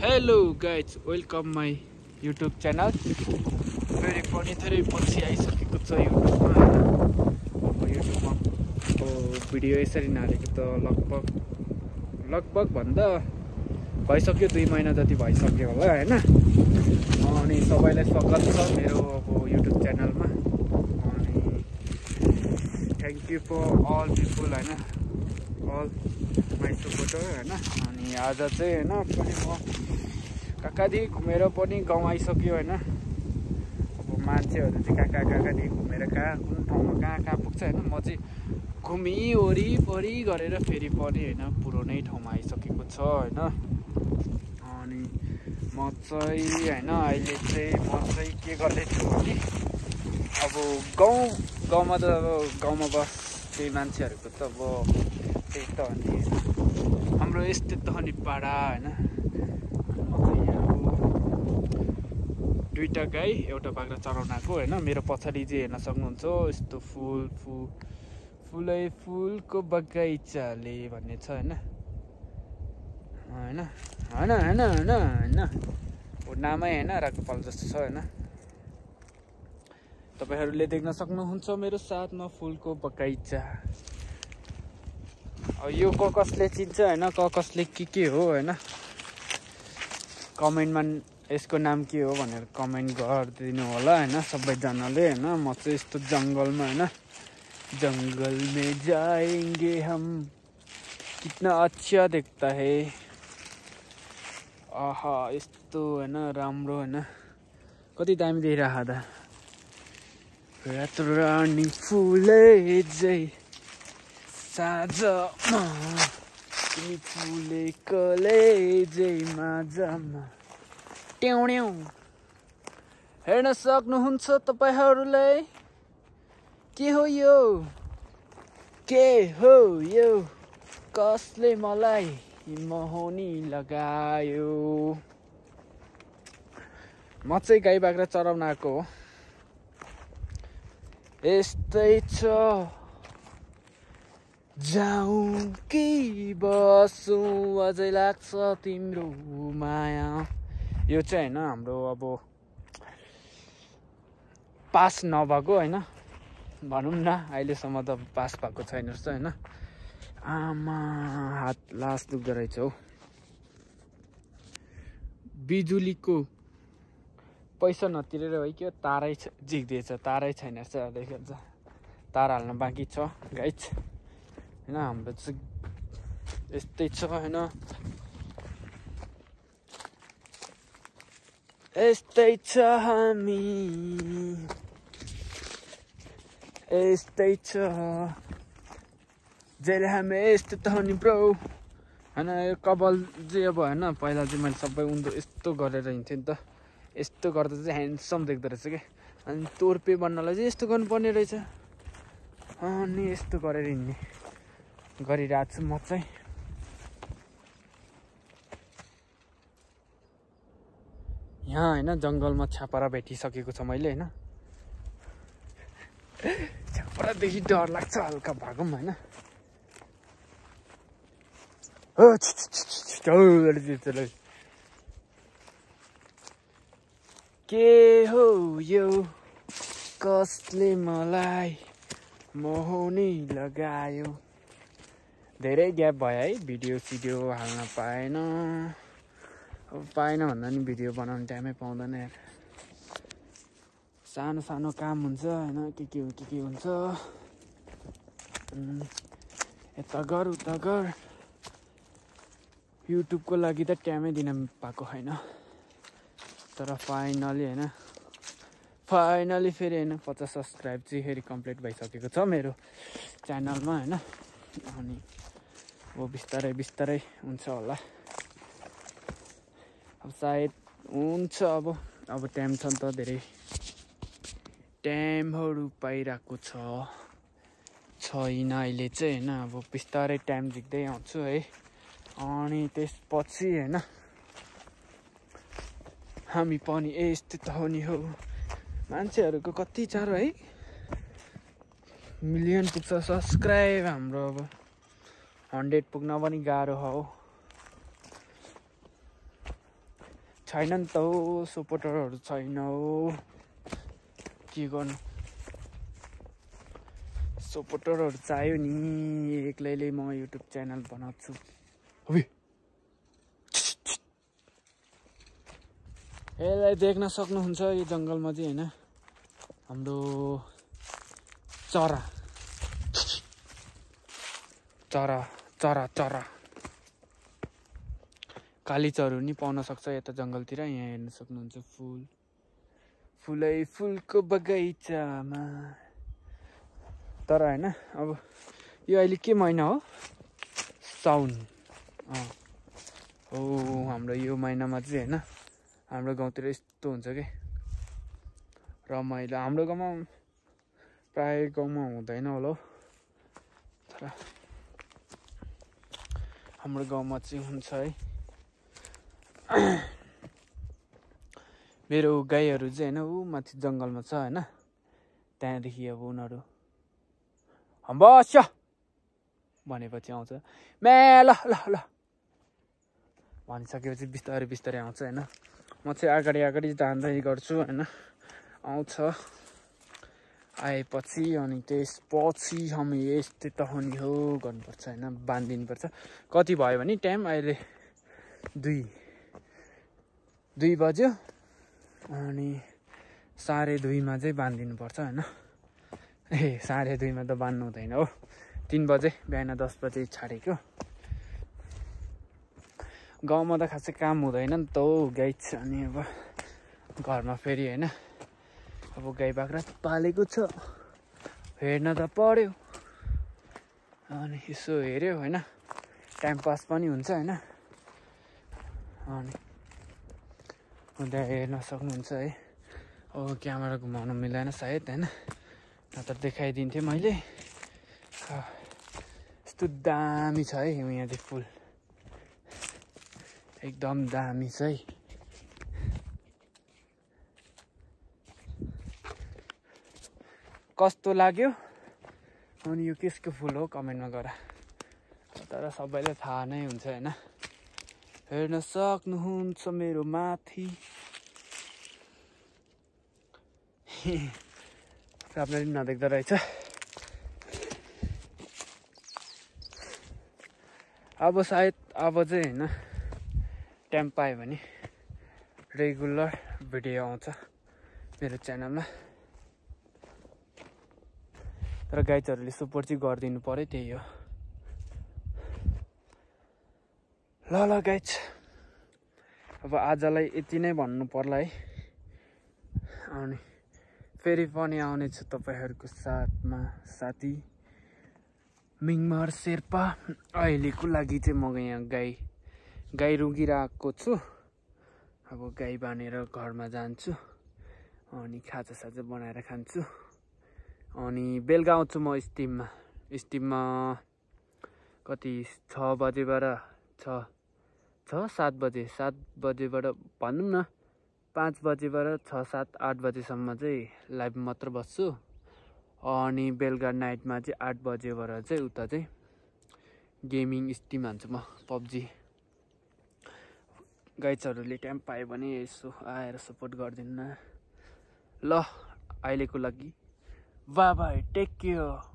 Hello guys, welcome my YouTube channel. फेरि पनि धेरै पछि आइसकेको छ युट्युबमा। अब युट्युबमा भिडियो यसरी नहालेको त लगभग भन्दा भइसक्यो, 2 महिना जति भइसक्यो होला हैन। अनि सबैलाई स्वागत छ मेरो अब युट्युब च्यानलमा। अनि thank you for all people हैन, अल माई सपोर्टर हैन। अनि आज चाहिँ हैन पनि म कहाँदेखि घुमेर पनि गाउँ आइसक्यो हैन। अब मान्छेहरू चाहिँ कहाँ घुमेर कुन ठाउँमा कहाँ पुग्छ हैन। म चाहिँ घुमी वरिपरि गरेर फेरि पनि हैन पुरानै ठाउँमा आइसकेको छ हैन। अनि म चाहिँ हैन अहिले चाहिँ म चाहिँ के गर्दैछु भने अब गाउँमा त अब गाउँमा बस्ने मान्छेहरूको त अब त्यही त हो नि, हाम्रो यस्तै त हो नि पाडा हैन। दुईटा गाई एउटा बाख्रा चराउन आएको हैन। मेरो पछाडि चाहिँ हेर्न सक्नुहुन्छ यस्तो फुलै फुलको बगैँचाले भन्ने छ हैन। नामै हैन राख्नुपर्ने जस्तो छ हैन। तपाईहरूले देख्न सक्नुहुन्छ मेरो साथमा फुलको बगैँचा। यो कसले चिन्छ हैन, कसले के हो हैन, कमेन्टमा यसको नाम के हो भनेर कमेन्ट गरिदिनु होला हैन सबैजनाले हैन। म चाहिँ यस्तो जङ्गलमा हैन, जंगल में जाएंगे हम, कितना अच्छा दिखता है। आहा यस्तो हैन राम्रो हैन, कति दामी देखिरहेको त। रातो रानी फुले जै साँझमा तिमी फुले कलेजै माझमा ट्याउड्याउ। हेर्न सक्नुहुन्छ तपाईहरूले के हो यो कसले मलाई मोहनी लगायो। म चाहिँ गाई बाख्रा चराउन आएको हो। यस्तै छ जाउँ कि बसौँ, अझै लाग्छ तिम्रो माया। यो चाहिँ हैन हाम्रो अब पास नभएको हैन भनौँ न, अहिलेसम्म त पास भएको छैन जस्तो हैन। आमा हात लास दुख्दो रहेछ हौ। बिजुलीको पैसा नतिरेर है क्या, तारै झिक्दिएछ, तारै छैन जस्तो देखिन्छ। तार हाल्न बाँकी छ गाइज हैन। हाम्रो चाहिँ यस्तै छ हैन, यस्तै छ हामी, यस्तै छ जहिले हामी यस्तो त हो नि ब्रो हैन। यो कपाल चाहिँ अब हैन पहिला चाहिँ मैले सबै उन्दो यस्तो गरेर हिँड्थेँ नि त। यस्तो गर्दा चाहिँ ह्यान्डसम देख्दो रहेछ क्या। अनि तोर्पे बन्नलाई चाहिँ यस्तो गर्नुपर्ने रहेछ। अनि यस्तो गरेर हिँड्ने गरिरहेको छु म चाहिँ। यहाँ हैन जङ्गलमा छापरा भेटिसकेको छ मैले हैन। छापरादेखि डर लाग्छ हल्का भागौँ हैन। के हो यो कसले मलाई मोहनी लगायो। धेरै ग्याप भयो है, भिडियो हाल्न पाएन। अब पाएन भन्दा नि भिडियो बनाउने टाइमै पाउँदैन यार। सानो काम हुन्छ हैन, के हुन्छ। यता गर उता गर, युट्युबको लागि त टाइमै दिन पाएको छैन। तर फाइनली फेरि हैन 50 सब्सक्राइब चाहिँ फेरि कम्प्लिट भइसकेको छ मेरो च्यानलमा हैन। अनि अब बिस्तारै हुन्छ होला। अब सायद हुन्छ अब टाइम छ नि त, धेरै टाइमहरू पाइरहेको छैन अहिले चाहिँ हैन। अब बिस्तारै टाइम झिक्दै आउँछु है। अनि त्यसपछि हैन हामी पनि यस्तै त हो नि हो। मान्छेहरूको कति चारो है, मिलियन पुग्छ सब्सक्राइब हाम्रो। अब 100 पुग्न पनि गाह्रो हो। छैन नि त हो, सपोर्टरहरू छैन हो, के गर्नु। सपोर्टरहरू चाहियो नि, एक्लैले म युट्युब च्यानल बनाउँछु। यसलाई देख्न सक्नुहुन्छ यो जङ्गलमा चाहिँ होइन, हाम्रो चरा चरा चरा चरा कालीचरू नि पाउन सक्छ यता जङ्गलतिर। यहाँ हेर्न सक्नुहुन्छ फुल, फुलै फुलको बगैँचामा। तर होइन अब यो अहिले के महिना हो, साउन हो हाम्रो। यो महिनामा चाहिँ होइन हाम्रो गाउँतिर यस्तो हुन्छ कि रमाइलो। हाम्रो गाउँमा प्राय गाउँमा हुँदैन होला हौ, तर हाम्रो गाउँमा चाहिँ हुन्छ है। मेरो गाईहरू चाहिँ होइन ऊ माथि जङ्गलमा छ होइन, त्यहाँदेखि अब उनीहरू बस्छ भनेपछि आउँछ, म्या ल ल ल भनिसकेपछि बिस्तारै बिस्तारै आउँछ होइन। म चाहिँ अगाडि अगाडि जाँदै गर्छु होइन, आउँछ। आएपछि अनि त्यसपछि हामी यस्तै त हो नि हो गर्नुपर्छ होइन, बाँधिदिनुपर्छ। कति भयो भने टाइम अहिले 2 बज्यो अनि 2:30मा चाहिँ बाँधिदिनुपर्छ होइन। 2:30मा त बाँध्नु हुँदैन हो, 3 बजे, बिहान 10 बजे छाडेको। गाउँमा त खासै काम हुँदैन नि त हो, गाई छ अनि अब घरमा फेरि होइन अब गाई बाख्रा पालेको छ, हेर्न त पर्यो। अनि यसो हेऱ्यो होइन, टाइम पास पनि हुन्छ होइन। अनि त्यहाँ हेर्न सक्नुहुन्छ है। अब क्यामेरा घुमाउनु मिलेन सायद होइन, नत्र देखाइदिन्थेँ मैले। यस्तो दामी छ है यहाँ चाहिँ फुल, एकदम दामी छ है। कस्तो लाग्यो अनि यो केसको फुल हो कमेन्टमा गर। तर सबैलाई थाहा नै हुन्छ होइन, हेर्न सक्नुहुन्छ मेरो माथि। सबैले नदेख्दो रहेछ। अब सायद अब चाहिँ होइन टाइम पायो भने रेगुलर भिडियो आउँछ मेरो च्यानलमा। तर गाइजहरूले सपोर्ट चाहिँ गरिदिनु पर्यो, त्यही हो। ल गाइज, अब आजलाई यति नै भन्नु पर्ला है। अनि फेरि पनि आउनेछु तपाईँहरूको साथमा, साथी मिङमार शेर्पा। अहिलेको लागि चाहिँ म यहाँ गाई रुगिरहेको छु। अब गाई बाँधेर घरमा जान्छु अनि खाजासाजा बनाएर खान्छु। अनि बेलुका आउँछु म स्टिममा कति 6 बजेबाट 7 बजेबाट भनौँ न 5 बजेबाट 6, 7, 8 बजेसम्म चाहिँ लाइभ मात्र बस्छु। अनि बेलुका नाइटमा चाहिँ 8 बजेबाट चाहिँ उता चाहिँ गेमिङ स्टिम हान्छु म, पब्जी। गाइजहरूले टाइम पायो भने यसो आएर सपोर्ट गरिदिनु न। ल अहिलेको लागि बाई बाई, टेक केयर।